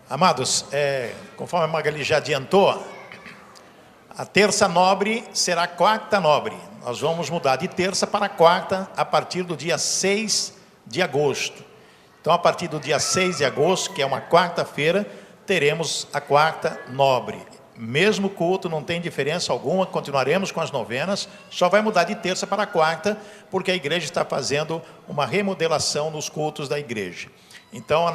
Amados, conforme a Magali já adiantou, a terça nobre será quarta nobre. Nós vamos mudar de terça para quarta a partir do dia 6 de agosto. Então, a partir do dia 6 de agosto, que é uma quarta-feira, teremos a quarta nobre. Mesmo culto, não tem diferença alguma, continuaremos com as novenas, só vai mudar de terça para quarta, porque a igreja está fazendo uma remodelação nos cultos da igreja. Então,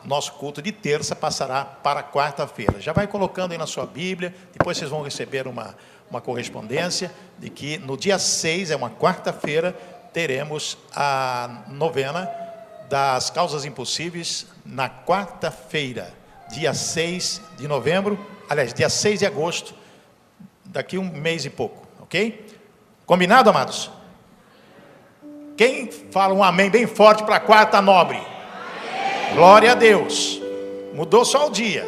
nosso culto de terça passará para quarta-feira. Já vai colocando aí na sua Bíblia, depois vocês vão receber uma correspondência de que no dia 6, é uma quarta-feira, teremos a novena das causas impossíveis na quarta-feira, dia 6 de novembro, aliás, dia 6 de agosto, daqui um mês e pouco, ok? Combinado, amados? Quem fala um amém bem forte para a quarta nobre? Glória a Deus. Mudou só o dia.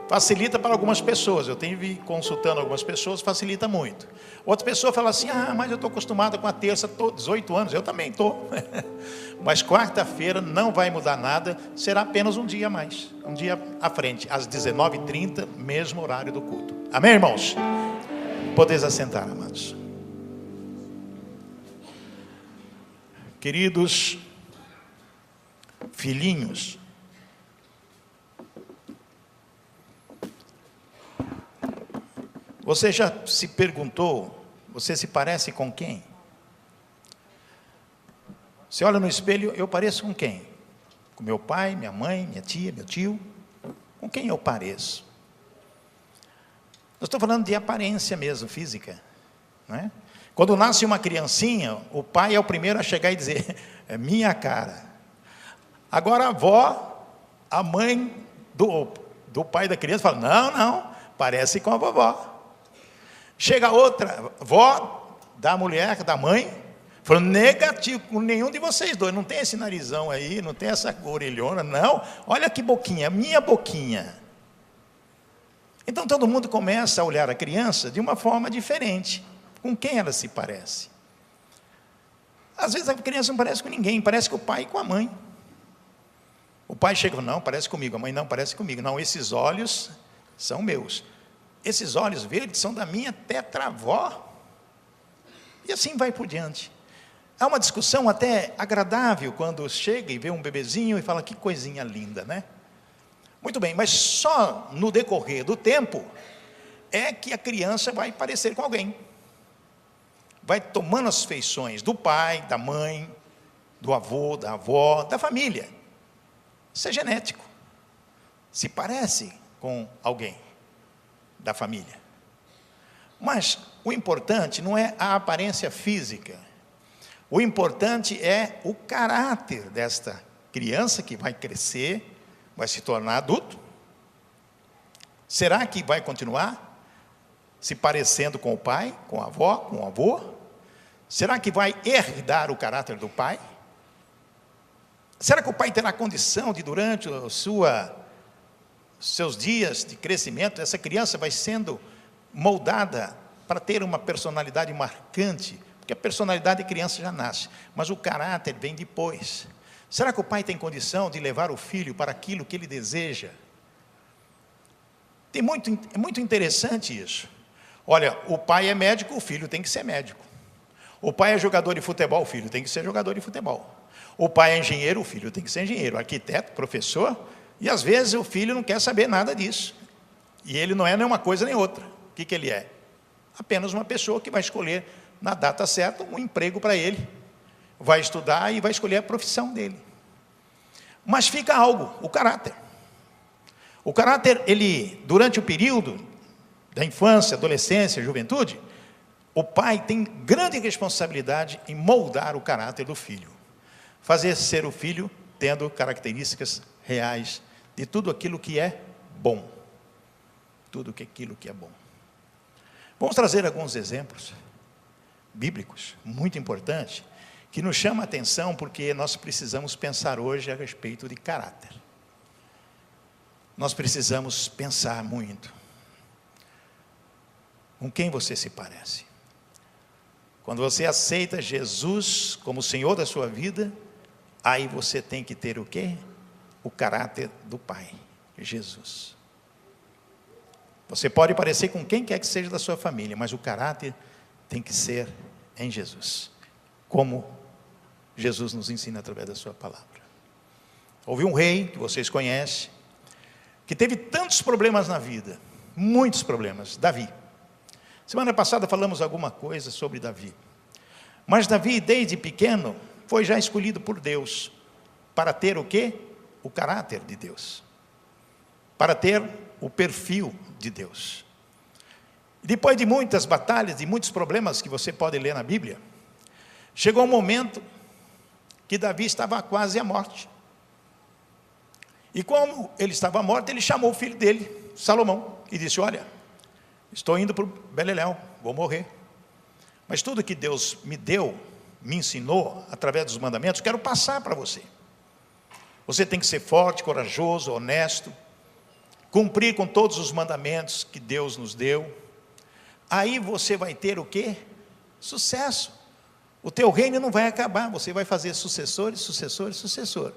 Facilita para algumas pessoas. Eu tenho vindo consultando algumas pessoas, facilita muito. Outra pessoa fala assim, mas eu estou acostumada com a terça, 18 anos, eu também estou. Mas quarta-feira não vai mudar nada, será apenas um dia a mais, um dia à frente, às 19h30, mesmo horário do culto. Amém, irmãos? Podeis assentar, amados. Queridos filhinhos, você já se perguntou, você se parece com quem? Você olha no espelho, eu pareço com quem? Com meu pai, minha mãe, minha tia, meu tio? Com quem eu pareço? Eu estou falando de aparência mesmo, física, não é? Quando nasce uma criancinha, o pai é o primeiro a chegar e dizer, é minha cara. Agora a avó, a mãe do pai da criança fala, não, parece com a vovó. Chega outra, vó da mulher, da mãe, falou, negativo, com nenhum de vocês dois, não tem esse narizão aí, não tem essa orelhona, não, olha que boquinha, minha boquinha. Então todo mundo começa a olhar a criança de uma forma diferente, com quem ela se parece. Às vezes a criança não parece com ninguém, parece com o pai e com a mãe. O pai chega e fala, não, parece comigo, a mãe não parece comigo, não, esses olhos são meus. Esses olhos verdes são da minha tetravó. E assim vai por diante. Há uma discussão até agradável quando chega e vê um bebezinho e fala, que coisinha linda, né? Muito bem, mas só no decorrer do tempo é que a criança vai parecer com alguém. Vai tomando as feições do pai, da mãe, do avô, da avó, da família. Isso é genético. Se parece com alguém da família. Mas o importante não é a aparência física. O importante é o caráter desta criança que vai crescer, vai se tornar adulto. Será que vai continuar se parecendo com o pai, com a avó, com o avô? Será que vai herdar o caráter do pai? Será que o pai terá condição de, durante seus dias de crescimento, essa criança vai sendo moldada para ter uma personalidade marcante? Porque a personalidade de criança já nasce, mas o caráter vem depois. Será que o pai tem condição de levar o filho para aquilo que ele deseja? É muito interessante isso. Olha, o pai é médico, o filho tem que ser médico. O pai é jogador de futebol, o filho tem que ser jogador de futebol. O pai é engenheiro, o filho tem que ser engenheiro, arquiteto, professor, e às vezes o filho não quer saber nada disso. E ele não é nem uma coisa nem outra. O que ele é? Apenas uma pessoa que vai escolher, na data certa, um emprego para ele. Vai estudar e vai escolher a profissão dele. Mas fica algo, o caráter. O caráter, durante o período da infância, adolescência, juventude, o pai tem grande responsabilidade em moldar o caráter do filho. Fazer ser o filho tendo características reais de tudo aquilo que é bom. Tudo aquilo que é bom. Vamos trazer alguns exemplos bíblicos, muito importantes, que nos chamam a atenção porque nós precisamos pensar hoje a respeito de caráter. Nós precisamos pensar muito. Com quem você se parece? Quando você aceita Jesus como Senhor da sua vida, aí você tem que ter o quê? O caráter do Pai. Jesus. Você pode parecer com quem quer que seja da sua família, mas o caráter tem que ser em Jesus, como Jesus nos ensina através da sua palavra. Houve um rei, que vocês conhecem, que teve tantos problemas na vida, muitos problemas, Davi. Semana passada falamos alguma coisa sobre Davi. Mas Davi, desde pequeno, foi já escolhido por Deus, para ter o quê? O caráter de Deus. Para ter o perfil de Deus. Depois de muitas batalhas, de muitos problemas que você pode ler na Bíblia, chegou um momento que Davi estava quase à morte. E como ele estava à morte, ele chamou o filho dele, Salomão, e disse: olha, estou indo para o Beleléu, vou morrer. Mas tudo que Deus me deu, me ensinou, através dos mandamentos, quero passar para você. Você tem que ser forte, corajoso, honesto, cumprir com todos os mandamentos que Deus nos deu. Aí você vai ter o quê? Sucesso. O teu reino não vai acabar, você vai fazer sucessores, sucessores, sucessor.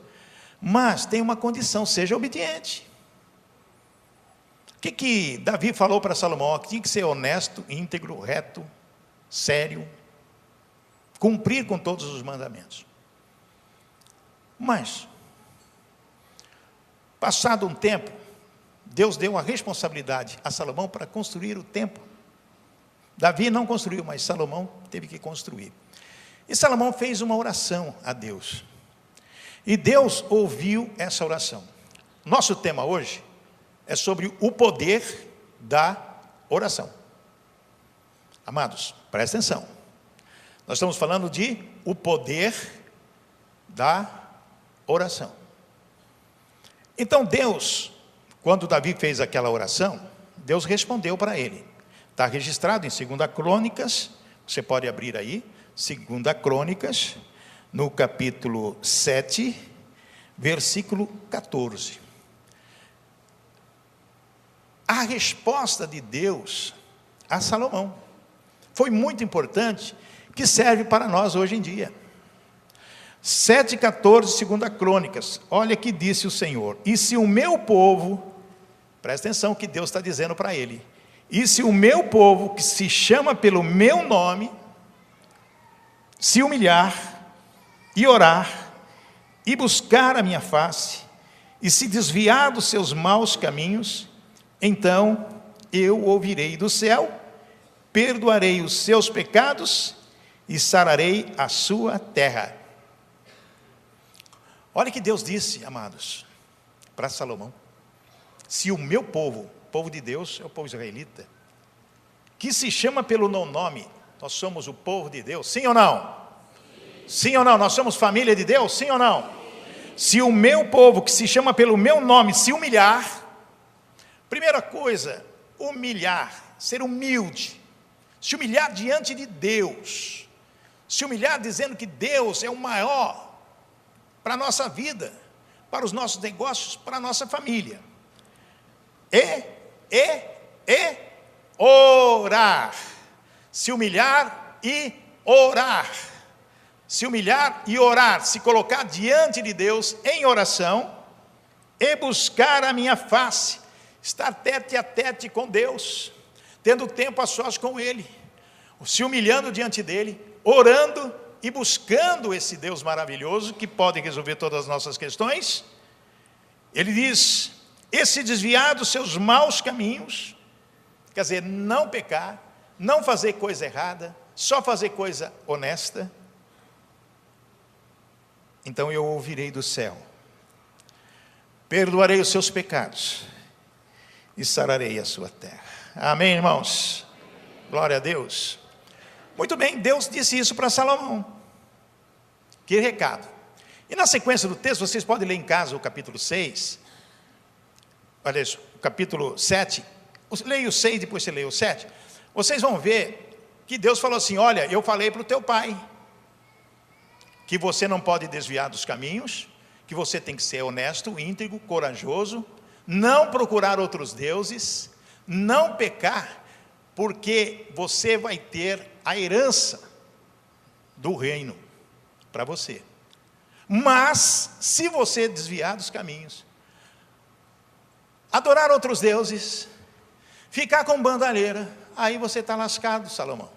Mas tem uma condição: seja obediente. O que Davi falou para Salomão? Que tinha que ser honesto, íntegro, reto, sério, cumprir com todos os mandamentos. Mas, passado um tempo, Deus deu a responsabilidade a Salomão para construir o templo. Davi não construiu, mas Salomão teve que construir. E Salomão fez uma oração a Deus. E Deus ouviu essa oração. Nosso tema hoje é sobre o poder da oração. Amados, presta atenção. Nós estamos falando de o poder da oração. Então Deus, quando Davi fez aquela oração, Deus respondeu para ele. Está registrado em 2 Crônicas, você pode abrir aí, 2 Crônicas, no capítulo 7, versículo 14. A resposta de Deus a Salomão foi muito importante, que serve para nós hoje em dia. 7,14, 2 Crônicas, olha que disse o Senhor: e se o meu povo, presta atenção que Deus está dizendo para ele, e se o meu povo, que se chama pelo meu nome, se humilhar, e orar, e buscar a minha face, e se desviar dos seus maus caminhos, então eu ouvirei do céu, perdoarei os seus pecados, e sararei a sua terra. Olha que Deus disse, amados, para Salomão: se o meu povo, o povo de Deus é o povo israelita, que se chama pelo meu nome, nós somos o povo de Deus, sim ou não? Sim ou não? Nós somos família de Deus, sim ou não? Se o meu povo, que se chama pelo meu nome, se humilhar, primeira coisa, humilhar, ser humilde, se humilhar diante de Deus, se humilhar dizendo que Deus é o maior para a nossa vida, para os nossos negócios, para a nossa família. Orar. Se humilhar e orar. Se humilhar e orar, se colocar diante de Deus em oração, e buscar a minha face, estar tete a tete com Deus, tendo tempo a sós com Ele, se humilhando diante dEle, orando e buscando esse Deus maravilhoso, que pode resolver todas as nossas questões. Ele diz: e se desviar dos seus maus caminhos, quer dizer, não pecar, não fazer coisa errada, só fazer coisa honesta, então eu ouvirei do céu, perdoarei os seus pecados e sararei a sua terra. Amém, irmãos? Glória a Deus. Muito bem, Deus disse isso para Salomão. Que recado. E na sequência do texto, vocês podem ler em casa o capítulo 6, olha isso, o capítulo 7, leia o 6, depois você leia o 7, vocês vão ver que Deus falou assim: olha, eu falei para o teu pai, que você não pode desviar dos caminhos, que você tem que ser honesto, íntegro, corajoso, não procurar outros deuses, não pecar, porque você vai ter a herança do reino para você. Mas, se você desviar dos caminhos, adorar outros deuses, ficar com bandalheira, aí você está lascado, Salomão.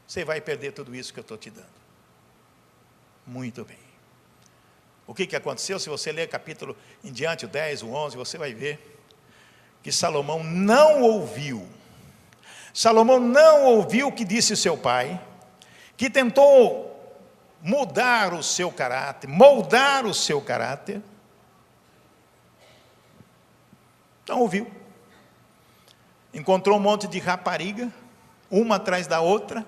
Você vai perder tudo isso que eu estou te dando. Muito bem. O que aconteceu? Se você ler capítulo em diante, o 10, o 11, você vai ver que Salomão não ouviu. Salomão não ouviu o que disse o seu pai, que tentou mudar o seu caráter, moldar o seu caráter. Não ouviu. Encontrou um monte de rapariga, uma atrás da outra,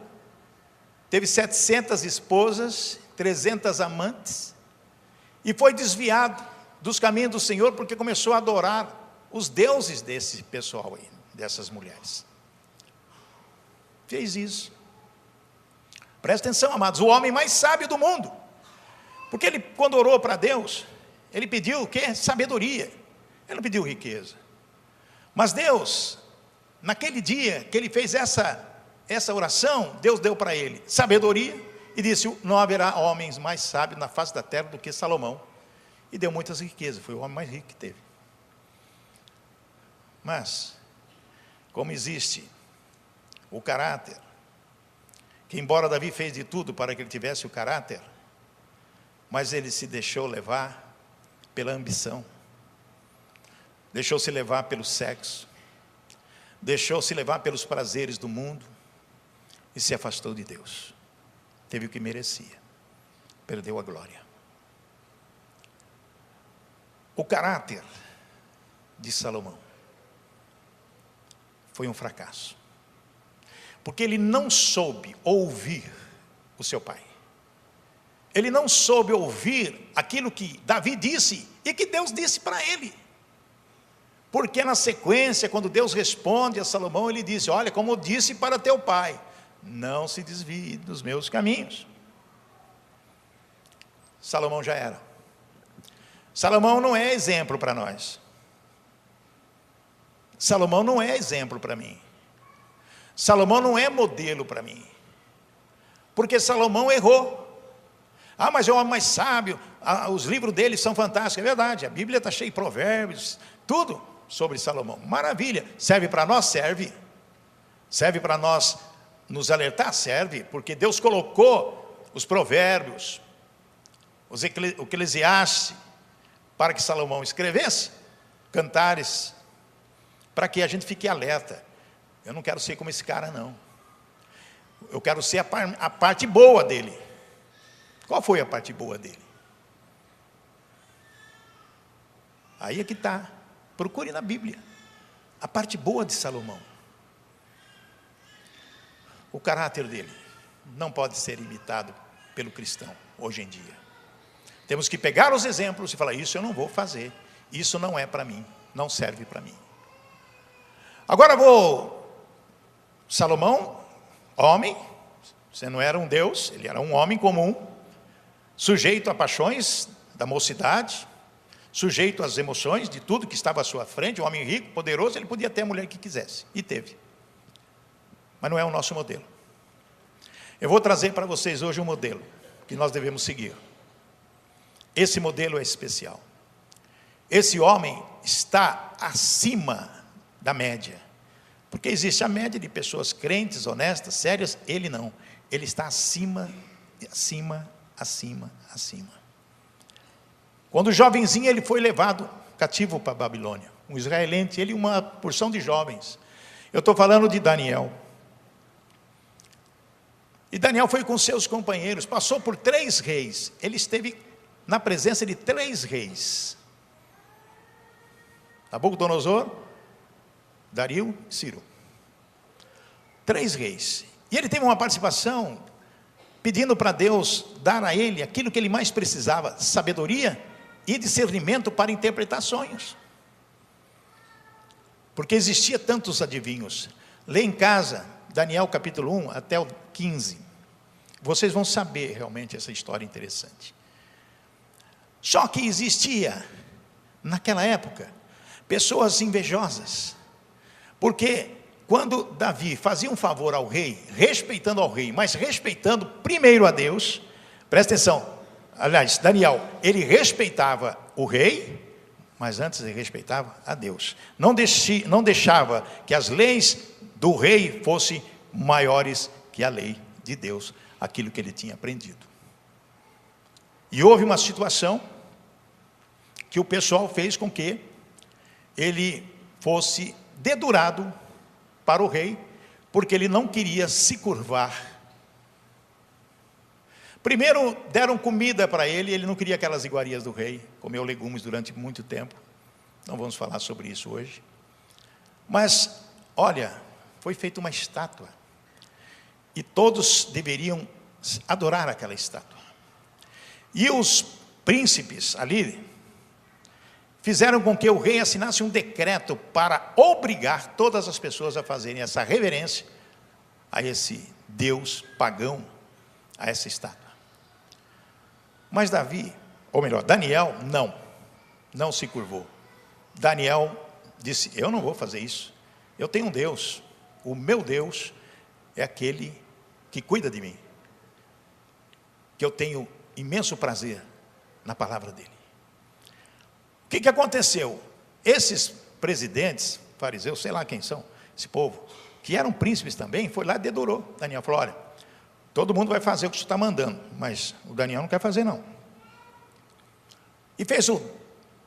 teve 700 esposas, 300 amantes, e foi desviado dos caminhos do Senhor, porque começou a adorar os deuses desse pessoal aí, dessas mulheres. Fez isso. Presta atenção, amados, o homem mais sábio do mundo, porque ele, quando orou para Deus, ele pediu o quê? Sabedoria. Ele não pediu riqueza. Mas Deus, naquele dia que ele fez essa oração, Deus deu para ele sabedoria e disse: não haverá homens mais sábios na face da terra do que Salomão. E deu muitas riquezas, foi o homem mais rico que teve. Mas, como existe o caráter, que embora Davi fez de tudo para que ele tivesse o caráter, mas ele se deixou levar pela ambição, deixou-se levar pelo sexo, deixou-se levar pelos prazeres do mundo e se afastou de Deus. Teve o que merecia, perdeu a glória. O caráter de Salomão foi um fracasso, porque ele não soube ouvir o seu pai. Ele não soube ouvir aquilo que Davi disse e que Deus disse para ele. Porque na sequência, quando Deus responde a Salomão, ele disse: olha, como eu disse para teu pai, não se desvie dos meus caminhos. Salomão já era. Salomão não é exemplo para nós. Salomão não é exemplo para mim. Salomão não é modelo para mim. Porque Salomão errou. Ah, mas é o homem mais sábio, os livros dele são fantásticos. É verdade, a Bíblia está cheia de provérbios, tudo sobre Salomão, maravilha. Serve para nós? Serve. Serve para nós nos alertar? Serve, porque Deus colocou os provérbios, o Eclesiastes, para que Salomão escrevesse, cantares, para que a gente fique alerta. Eu não quero ser como esse cara, não. Eu quero ser a parte boa dele. Qual foi a parte boa dele? Aí é que está. Procure na Bíblia a parte boa de Salomão. O caráter dele não pode ser imitado pelo cristão hoje em dia. Temos que pegar os exemplos e falar: isso eu não vou fazer, isso não é para mim, não serve para mim. Agora Salomão, homem, você não era um Deus, ele era um homem comum, sujeito a paixões da mocidade, sujeito às emoções de tudo que estava à sua frente, um homem rico, poderoso, ele podia ter a mulher que quisesse, e teve. Mas não é o nosso modelo. Eu vou trazer para vocês hoje um modelo que nós devemos seguir. Esse modelo é especial. Esse homem está acima da média, porque existe a média de pessoas crentes, honestas, sérias. Ele não, ele está acima. Quando jovenzinho ele foi levado cativo para a Babilônia, um israelense, ele e uma porção de jovens. Eu estou falando de Daniel. E Daniel foi com seus companheiros, passou por 3 reis, ele esteve na presença de 3 reis: Nabucodonosor, Dario e Ciro. 3 reis. E ele teve uma participação, pedindo para Deus dar a ele aquilo que ele mais precisava: sabedoria e discernimento para interpretar sonhos. Porque existia tantos adivinhos. Lê em casa, Daniel capítulo 1 até o 15. Vocês vão saber realmente essa história interessante. Só que existia, naquela época, pessoas invejosas. Porque quando Davi fazia um favor ao rei, respeitando ao rei, mas respeitando primeiro a Deus, presta atenção, aliás, Daniel, ele respeitava o rei, mas antes ele respeitava a Deus. Não deixava que as leis do rei fossem maiores que a lei de Deus, aquilo que ele tinha aprendido. E houve uma situação que o pessoal fez com que ele fosse dedurado para o rei, porque ele não queria se curvar. Primeiro deram comida para ele, ele não queria aquelas iguarias do rei, comeu legumes durante muito tempo. Não vamos falar sobre isso hoje. Mas, olha, foi feita uma estátua. E todos deveriam adorar aquela estátua. E os príncipes ali fizeram com que o rei assinasse um decreto para obrigar todas as pessoas a fazerem essa reverência a esse Deus pagão, a essa estátua. Mas Daniel, não se curvou. Daniel disse, eu não vou fazer isso. Eu tenho um Deus, o meu Deus é aquele que cuida de mim, que eu tenho imenso prazer na palavra dele. O que aconteceu? Esses presidentes, fariseus, sei lá quem são, esse povo, que eram príncipes também, foi lá e dedurou. Daniel falou, olha, todo mundo vai fazer o que você está mandando, mas o Daniel não quer fazer não. E fez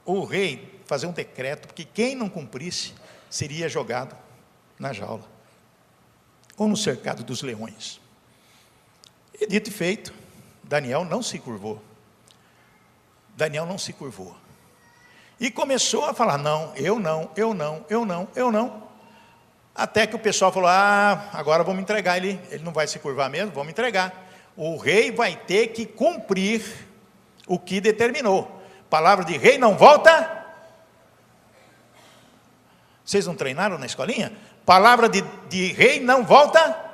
o rei fazer um decreto, que quem não cumprisse, seria jogado na jaula, ou no cercado dos leões. E dito e feito, Daniel não se curvou. Daniel não se curvou. E começou a falar, não, eu não. Até que o pessoal falou, agora vamos entregar ele não vai se curvar mesmo, vamos entregar. O rei vai ter que cumprir o que determinou. Palavra de rei não volta. Vocês não treinaram na escolinha? Palavra de rei não volta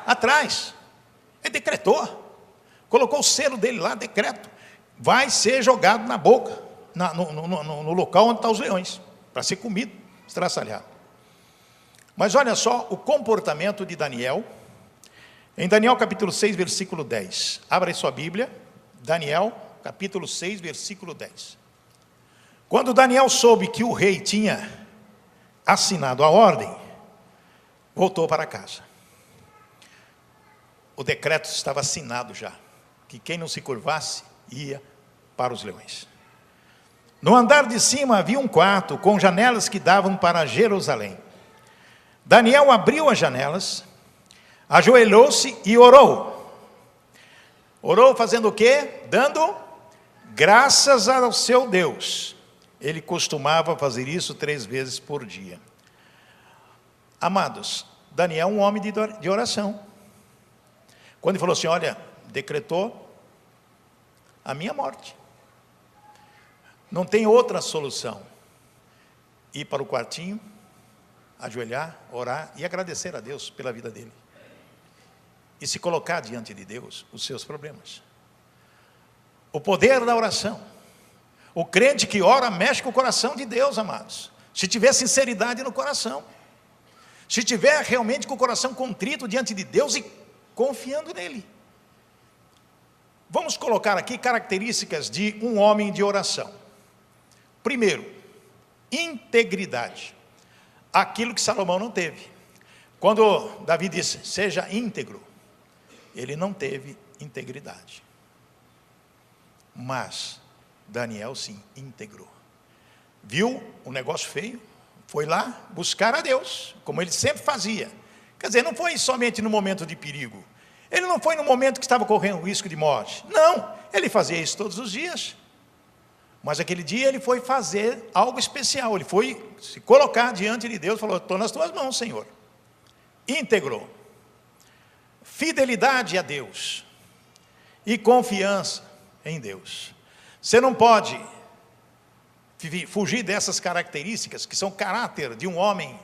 atrás. Ele decretou. Colocou o selo dele lá, decreto. Vai ser jogado na boca, no local onde estão os leões, para ser comido, estraçalhado. Mas olha só o comportamento de Daniel, em Daniel capítulo 6, versículo 10. Abra aí sua Bíblia, Daniel capítulo 6, versículo 10. Quando Daniel soube que o rei tinha assinado a ordem, voltou para casa. O decreto estava assinado já, que quem não se curvasse ia para os leões. No andar de cima havia um quarto com janelas que davam para Jerusalém. Daniel abriu as janelas, ajoelhou-se e orou. Orou fazendo o quê? Dando graças ao seu Deus. Ele costumava fazer isso 3 vezes por dia. Amados, Daniel é um homem de oração. Quando ele falou assim, olha, decretou a minha morte. Não tem outra solução. Ir para o quartinho, ajoelhar, orar e agradecer a Deus pela vida dele. E se colocar diante de Deus os seus problemas. O poder da oração. O crente que ora mexe com o coração de Deus, amados. Se tiver sinceridade no coração. Se tiver realmente com o coração contrito diante de Deus e confiando nele. Vamos colocar aqui características de um homem de oração. Primeiro, integridade. Aquilo que Salomão não teve. Quando Davi disse, seja íntegro, ele não teve integridade. Mas Daniel sim, íntegro. Viu um negócio feio, foi lá buscar a Deus, como ele sempre fazia. Quer dizer, não foi somente no momento de perigo. Ele não foi no momento que estava correndo risco de morte. Não, ele fazia isso todos os dias. Mas aquele dia ele foi fazer algo especial. Ele foi se colocar diante de Deus e falou, estou nas tuas mãos, Senhor. Íntegro. Fidelidade a Deus. E confiança em Deus. Você não pode fugir dessas características, que são caráter de um homem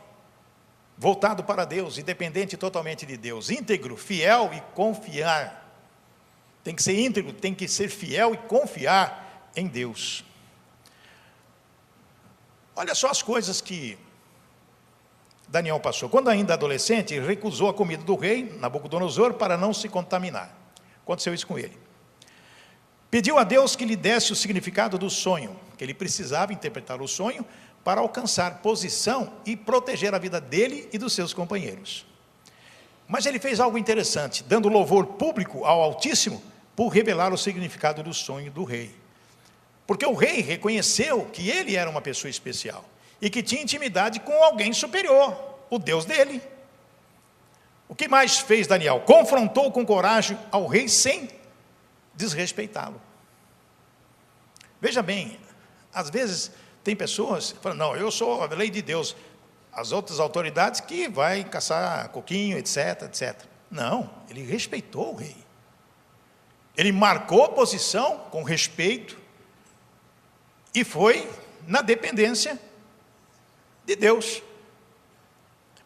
voltado para Deus, e dependente totalmente de Deus. Íntegro, fiel e confiar. Tem que ser íntegro, tem que ser fiel e confiar em Deus. Olha só as coisas que Daniel passou. Quando ainda adolescente, ele recusou a comida do rei, Nabucodonosor, para não se contaminar. Aconteceu isso com ele. Pediu a Deus que lhe desse o significado do sonho. que ele precisava interpretar o sonho para alcançar posição e proteger a vida dele e dos seus companheiros. Mas ele fez algo interessante, dando louvor público ao Altíssimo por revelar o significado do sonho do rei. Porque o rei reconheceu que ele era uma pessoa especial e que tinha intimidade com alguém superior, o Deus dele. O que mais fez Daniel? Confrontou com coragem ao rei sem desrespeitá-lo. Veja bem, às vezes tem pessoas que falam, não, eu sou a lei de Deus. As outras autoridades que vai caçar coquinho, etc, etc. Não, ele respeitou o rei. Ele marcou a posição com respeito e foi na dependência de Deus.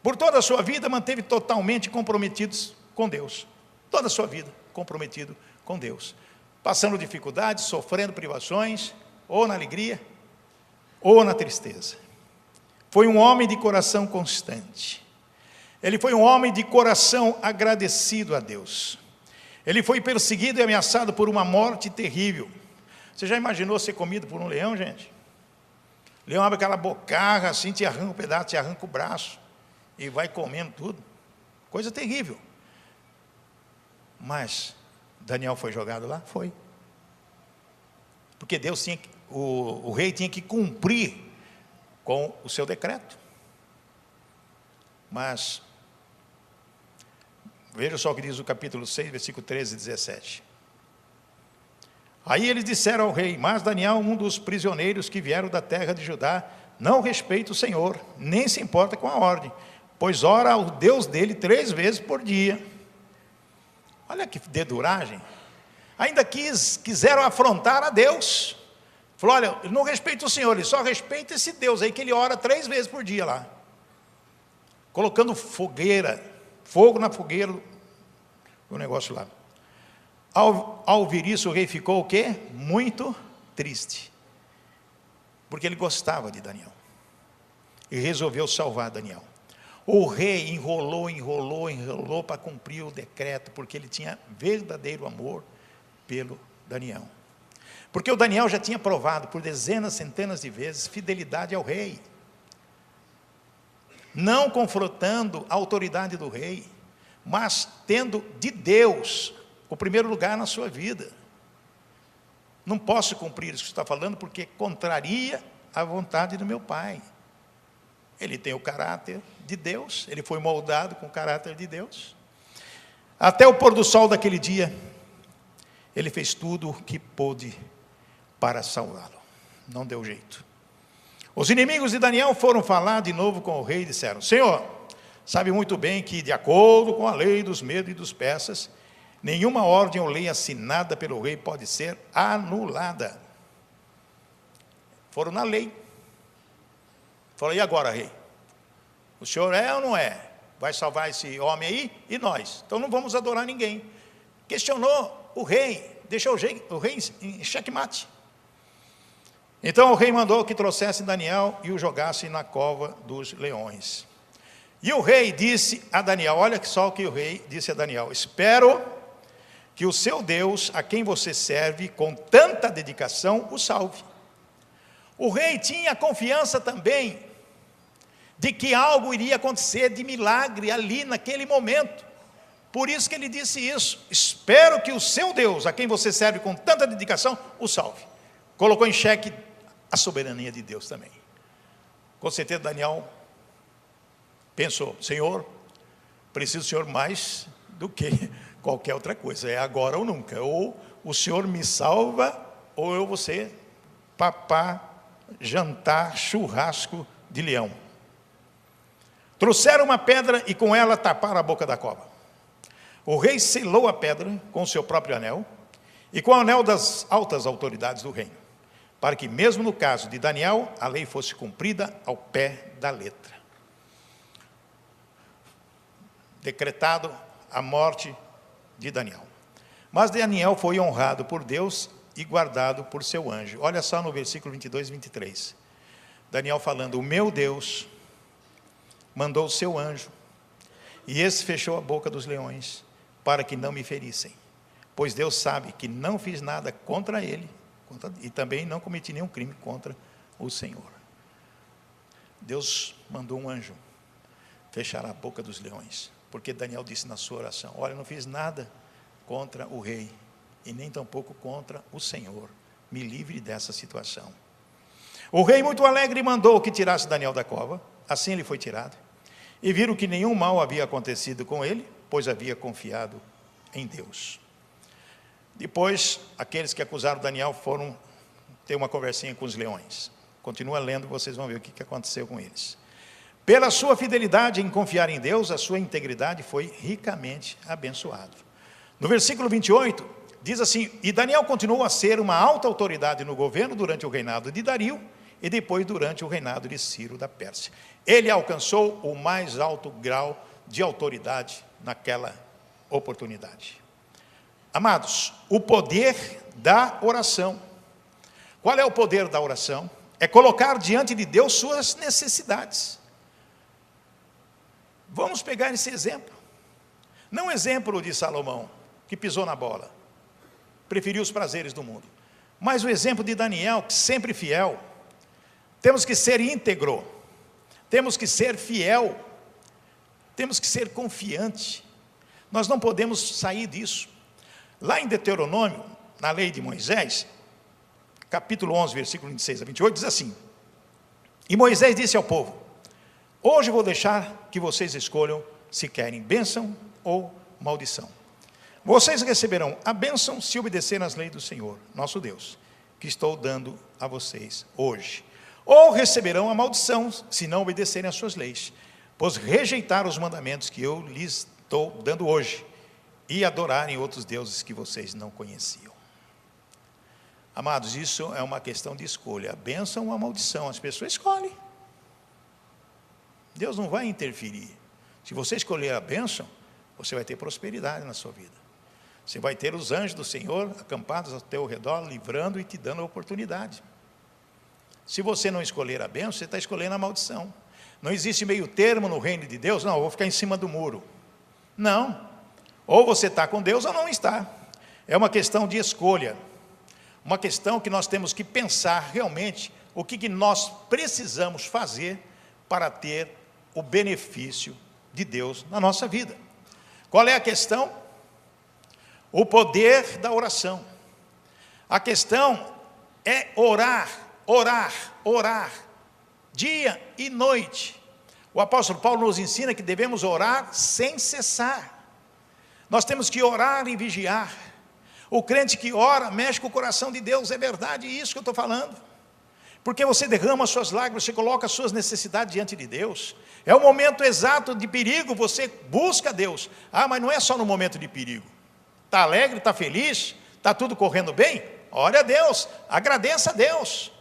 Por toda a sua vida, manteve totalmente comprometidos com Deus. Toda a sua vida, comprometido com Deus. Passando dificuldades, sofrendo privações, ou na alegria, ou na tristeza. Foi um homem de coração constante. Ele foi um homem de coração agradecido a Deus. Ele foi perseguido e ameaçado por uma morte terrível. Você já imaginou ser comido por um leão, gente? O leão abre aquela bocarra assim, te arranca um pedaço, te arranca o braço e vai comendo tudo. Coisa terrível. Mas Daniel foi jogado lá? Foi. Porque Deus tinha, o rei tinha que cumprir com o seu decreto. Mas veja só o que diz o capítulo 6, versículo 13 e 17. Aí eles disseram ao rei, mas Daniel, um dos prisioneiros que vieram da terra de Judá, não respeita o Senhor, nem se importa com a ordem, pois ora ao Deus dele 3 vezes por dia. Olha que deduragem. Ainda quiseram afrontar a Deus. Falou, olha, ele não respeita o Senhor, ele só respeita esse Deus aí que ele ora 3 vezes por dia lá. Colocando fogueira, fogo na fogueira do negócio lá. Ao ouvir isso, o rei ficou o quê? Muito triste. Porque ele gostava de Daniel. E resolveu salvar Daniel. O rei enrolou para cumprir o decreto, porque ele tinha verdadeiro amor pelo Daniel. Porque o Daniel já tinha provado por dezenas, centenas de vezes fidelidade ao rei. Não confrontando a autoridade do rei, mas tendo de Deus o primeiro lugar na sua vida. Não posso cumprir isso que você está falando, porque contraria a vontade do meu pai. Ele tem o caráter de Deus, ele foi moldado com o caráter de Deus. Até o pôr do sol daquele dia, ele fez tudo o que pôde para salvá-lo. Não deu jeito. Os inimigos de Daniel foram falar de novo com o rei e disseram, Senhor, sabe muito bem que de acordo com a lei dos medos e dos persas, nenhuma ordem ou lei assinada pelo rei pode ser anulada. Foram na lei. Falaram, e agora, rei? O senhor é ou não é? Vai salvar esse homem aí? E nós? Então não vamos adorar ninguém. Questionou o rei, deixou o rei em xeque-mate. Então o rei mandou que trouxessem Daniel e o jogassem na cova dos leões. E o rei disse a Daniel, olha só o que o rei disse a Daniel, espero que o seu Deus, a quem você serve com tanta dedicação, o salve. O rei tinha confiança também de que algo iria acontecer de milagre ali naquele momento. Por isso que ele disse isso, espero que o seu Deus, a quem você serve com tanta dedicação, o salve. Colocou em xeque a soberania de Deus também. Com certeza Daniel pensou, Senhor, preciso do Senhor mais do que qualquer outra coisa, é agora ou nunca, ou o Senhor me salva, ou eu vou ser papá, jantar, churrasco de leão. Trouxeram uma pedra e com ela taparam a boca da cova. O rei selou a pedra com o seu próprio anel e com o anel das altas autoridades do reino, para que mesmo no caso de Daniel, a lei fosse cumprida ao pé da letra. Decretado a morte de Daniel. Mas Daniel foi honrado por Deus e guardado por seu anjo. Olha só no versículo 22 e 23. Daniel falando, o meu Deus mandou o seu anjo, e esse fechou a boca dos leões, para que não me ferissem. Pois Deus sabe que não fiz nada contra ele, e também não cometi nenhum crime contra o Senhor. Deus mandou um anjo fechar a boca dos leões, porque Daniel disse na sua oração: olha, eu não fiz nada contra o rei, e nem tampouco contra o Senhor, me livre dessa situação. O rei, muito alegre, mandou que tirasse Daniel da cova. Assim ele foi tirado, e viram que nenhum mal havia acontecido com ele, pois havia confiado em Deus. Depois, aqueles que acusaram Daniel foram ter uma conversinha com os leões. Continua lendo, vocês vão ver o que aconteceu com eles. Pela sua fidelidade em confiar em Deus, a sua integridade foi ricamente abençoada. No versículo 28, diz assim: e Daniel continuou a ser uma alta autoridade no governo durante o reinado de Dario, e depois durante o reinado de Ciro da Pérsia. Ele alcançou o mais alto grau de autoridade naquela oportunidade. Amados, o poder da oração. Qual é o poder da oração? É colocar diante de Deus suas necessidades. Vamos pegar esse exemplo. Não o exemplo de Salomão, que pisou na bola, preferiu os prazeres do mundo, mas o exemplo de Daniel, que sempre fiel. Temos que ser íntegro, temos que ser fiel, temos que ser confiante. Nós não podemos sair disso. Lá em Deuteronômio, na lei de Moisés, capítulo 11, versículo 26 a 28, diz assim: e Moisés disse ao povo: hoje vou deixar que vocês escolham se querem bênção ou maldição. Vocês receberão a bênção se obedecerem às leis do Senhor, nosso Deus, que estou dando a vocês hoje. Ou receberão a maldição se não obedecerem às suas leis, pois rejeitaram os mandamentos que eu lhes estou dando hoje, e adorarem outros deuses que vocês não conheciam. Amados, isso é uma questão de escolha. A bênção ou a maldição, as pessoas escolhem. Deus não vai interferir. Se você escolher a bênção, você vai ter prosperidade na sua vida. Você vai ter os anjos do Senhor acampados ao teu redor, livrando e te dando a oportunidade. Se você não escolher a bênção, você está escolhendo a maldição. Não existe meio termo no reino de Deus. Não, eu vou ficar em cima do muro. Não. Ou você está com Deus ou não está. É uma questão de escolha. Uma questão que nós temos que pensar realmente o que nós precisamos fazer para ter o benefício de Deus na nossa vida. Qual é a questão? O poder da oração. A questão é orar, orar, orar, dia e noite. O apóstolo Paulo nos ensina que devemos orar sem cessar. Nós temos que orar e vigiar. O crente que ora, mexe com o coração de Deus. É verdade isso que eu estou falando. Porque você derrama as suas lágrimas, você coloca as suas necessidades diante de Deus. É o momento exato de perigo, você busca Deus. Ah, mas não é só no momento de perigo. Está alegre, está feliz, está tudo correndo bem? Ore a Deus, agradeça a Deus.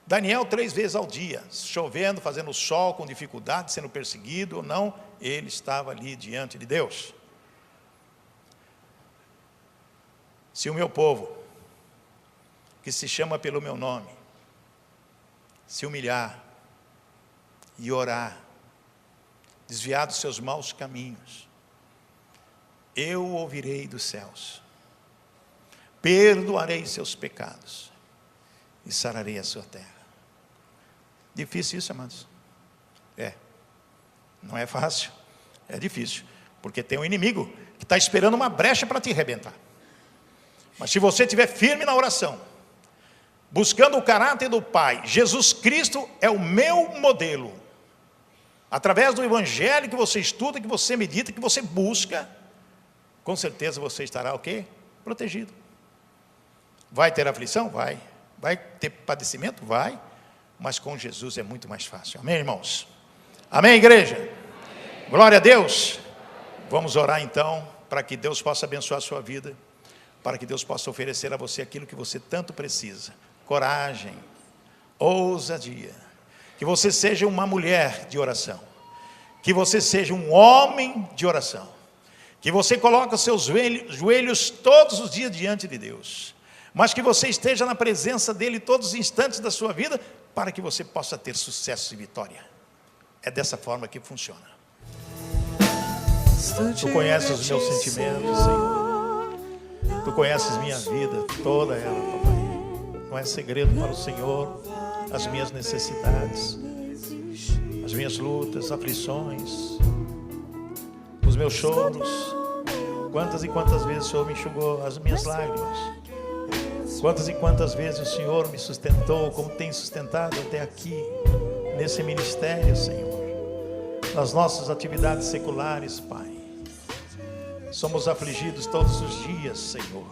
Daniel 3 vezes ao dia, chovendo, fazendo sol, com dificuldade, sendo perseguido ou não, ele estava ali diante de Deus. Se o meu povo, que se chama pelo meu nome, se humilhar e orar, desviar dos seus maus caminhos, eu ouvirei dos céus, perdoarei seus pecados e sararei a sua terra. Difícil isso, amados? Não é fácil, é difícil, porque tem um inimigo que está esperando uma brecha para te arrebentar. Mas se você estiver firme na oração, buscando o caráter do Pai, Jesus Cristo é o meu modelo. Através do Evangelho que você estuda, que você medita, que você busca, com certeza você estará o quê? Protegido. Vai ter aflição? Vai. Vai ter padecimento? Vai. Mas com Jesus é muito mais fácil. Amém, irmãos? Amém, igreja? Amém. Glória a Deus. Vamos orar então, para que Deus possa abençoar a sua vida, para que Deus possa oferecer a você aquilo que você tanto precisa. Coragem, ousadia. Que você seja uma mulher de oração. Que você seja um homem de oração. Que você coloque os seus joelhos todos os dias diante de Deus. Mas que você esteja na presença dEle todos os instantes da sua vida, para que você possa ter sucesso e vitória. É dessa forma que funciona. Tu conheces os meus sentimentos, Senhor. Tu conheces minha vida, toda ela, papai. Não é segredo para o Senhor as minhas necessidades, as minhas lutas, aflições, os meus choros. Quantas e quantas vezes o Senhor me enxugou as minhas lágrimas. Quantas e quantas vezes o Senhor me sustentou, como tem sustentado até aqui, nesse ministério, Senhor, nas nossas atividades seculares, Pai. Somos afligidos todos os dias, Senhor,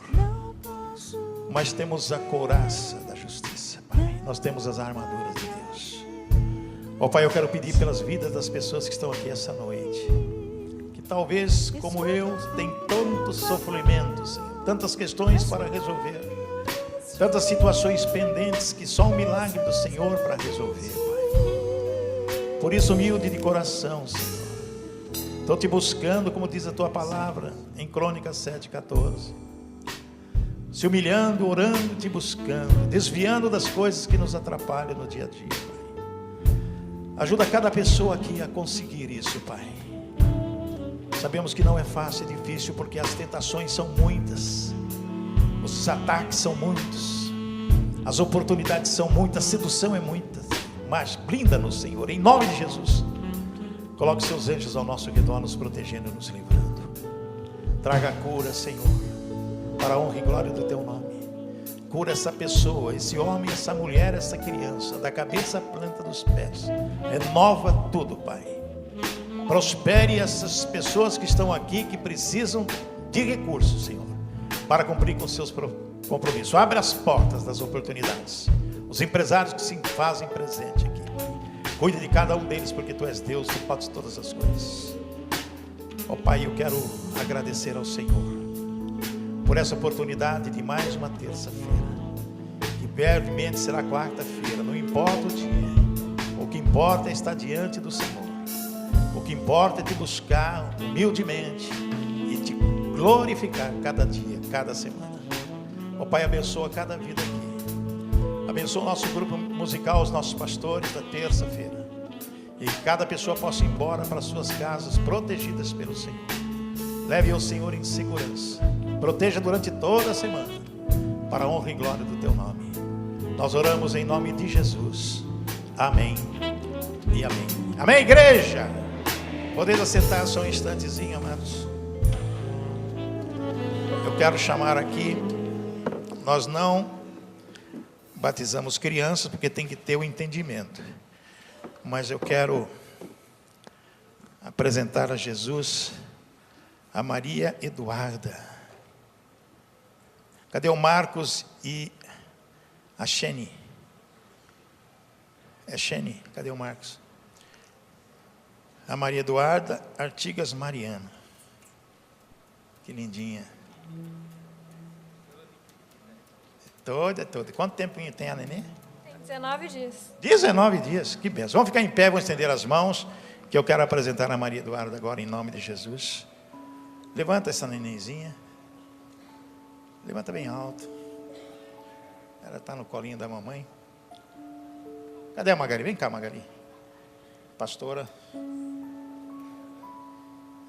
mas temos a couraça da justiça, Pai. Nós temos as armaduras de Deus. Ó Pai, eu quero pedir pelas vidas das pessoas que estão aqui essa noite, que talvez, como eu, tem tantos sofrimentos, Senhor, tantas questões para resolver, tantas situações pendentes que só um milagre do Senhor para resolver, Pai. Por isso, humilde de coração, Senhor, estou te buscando, como diz a tua palavra em Crônicas 7:14, se humilhando, orando, te buscando, desviando das coisas que nos atrapalham no dia a dia, Pai. Ajuda cada pessoa aqui a conseguir isso, Pai. Sabemos que não é fácil, é difícil, porque as tentações são muitas, os ataques são muitos, as oportunidades são muitas, a sedução é muita, mas blinda-nos, Senhor, em nome de Jesus. Coloque seus anjos ao nosso redor, nos protegendo e nos livrando. Traga a cura, Senhor, para a honra e glória do teu nome. Cura essa pessoa, esse homem, essa mulher, essa criança, da cabeça à planta dos pés. Renova tudo, Pai. Prospere essas pessoas que estão aqui, que precisam de recursos, Senhor, para cumprir com seus compromissos. Abre as portas das oportunidades. Os empresários que se fazem presente aqui, cuide de cada um deles, porque Tu és Deus, Tu podes todas as coisas. Ó Pai, eu quero agradecer ao Senhor por essa oportunidade de mais uma terça-feira, que brevemente será quarta-feira. Não importa o dia, o que importa é estar diante do Senhor. O que importa é te buscar humildemente e te glorificar cada dia, cada semana. Ó Pai, abençoa cada vida aqui. Abençoa o nosso grupo musical, os nossos pastores da terça-feira. E que cada pessoa possa ir embora para suas casas protegidas pelo Senhor. Leve ao Senhor em segurança. Proteja durante toda a semana, para a honra e glória do Teu nome. Nós oramos em nome de Jesus. Amém e amém. Amém, igreja? Podemos assentar só um instantezinho, amados. Eu quero chamar aqui, nós não batizamos crianças, porque tem que ter o entendimento. Mas eu quero apresentar a Jesus a Maria Eduarda. Cadê o Marcos e a Xene? É Xene, cadê o Marcos? A Maria Eduarda Artigas Mariana. Que lindinha. Toda. Quanto tempo tem a neném? Tem 19 dias. 19 dias, que benção. Vamos ficar em pé, vamos estender as mãos, que eu quero apresentar a Maria Eduarda agora em nome de Jesus. Levanta essa nenenzinha. Levanta bem alto. Ela está no colinho da mamãe. Cadê a Magali? Vem cá, Magali. Pastora.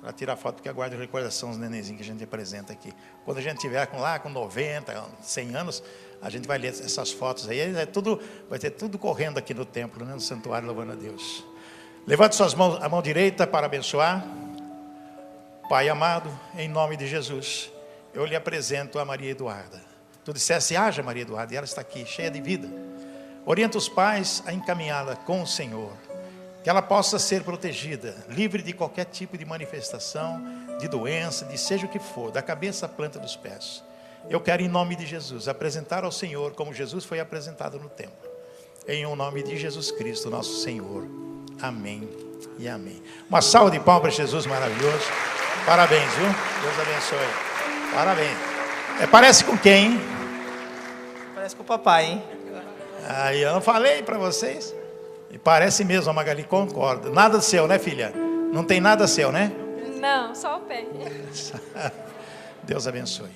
Ela tira a foto porque aguarda a recordação dos nenenzinhos que a gente apresenta aqui. Quando a gente estiver com 90, 100 anos, a gente vai ler essas fotos aí. Vai ter tudo correndo aqui no templo, né, no santuário, louvando a Deus. Levante suas mãos, a mão direita para abençoar. Pai amado, em nome de Jesus, eu lhe apresento a Maria Eduarda. Tu disseste, haja Maria Eduarda, e ela está aqui, cheia de vida. Orienta os pais a encaminhá-la com o Senhor, que ela possa ser protegida, livre de qualquer tipo de manifestação, de doença, de seja o que for, da cabeça à planta dos pés. Eu quero, em nome de Jesus, apresentar ao Senhor como Jesus foi apresentado no templo. Em o nome de Jesus Cristo, nosso Senhor. Amém e amém. Uma salva de palmas para Jesus maravilhoso. Parabéns, viu? Deus abençoe. Parabéns. Parece com quem, hein? Parece com o papai, hein? Aí, eu não falei para vocês? E parece mesmo, a Magali concorda. Nada seu, né, filha? Não tem nada seu, né? Não, só o pé. Deus abençoe.